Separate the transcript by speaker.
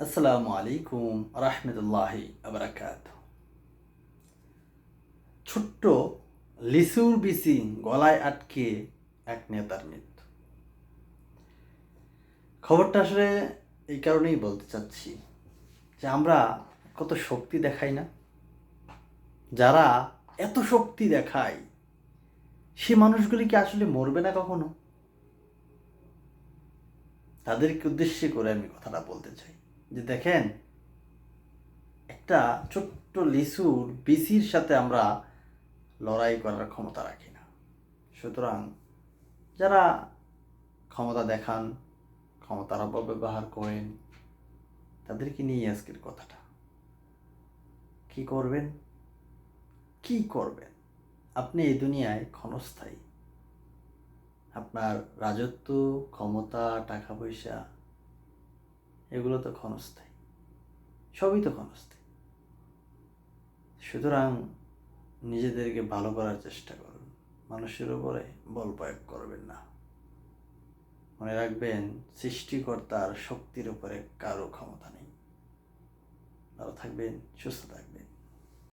Speaker 1: আসসালামু আলাইকুম রহমতুল্লাহি আবরাকাত। ছোট্ট লিচুর বিচি গলায় আটকে এক নেতার মৃত্যু। খবরটা আসলে এই কারণেই বলতে চাচ্ছি যে আমরা কত শক্তি দেখাই না। যারা এত শক্তি দেখায় সে মানুষগুলি কি আসলে মরবে না কখনো? তাদেরকে উদ্দেশ্যে করে আমি কথাটা বলতে চাই যে দেখেন, একটা ছোট্ট লিচুর বিচির সাথে আমরা লড়াই করার ক্ষমতা রাখি না। সুতরাং যারা ক্ষমতা দেখান, ক্ষমতার অপব্যবহার করেন, তাদেরকে নিয়ে আজকের কথাটা। কি করবেন? কি করবেন? আপনি এই দুনিয়ায় ক্ষণস্থায়ী। আপনার রাজত্ব, ক্ষমতা, টাকা পয়সা এগুলো তো ক্ষণস্থায়ী, সবই তো ক্ষণস্থায়ী। সুতরাং নিজেদেরকে ভালো করার চেষ্টা করুন, মানুষের উপরে বল প্রয়োগ করবেন না। মনে রাখবেন, সৃষ্টিকর্তার শক্তির উপরে কারো ক্ষমতা নেই। ভালো থাকবেন, সুস্থ থাকবেন।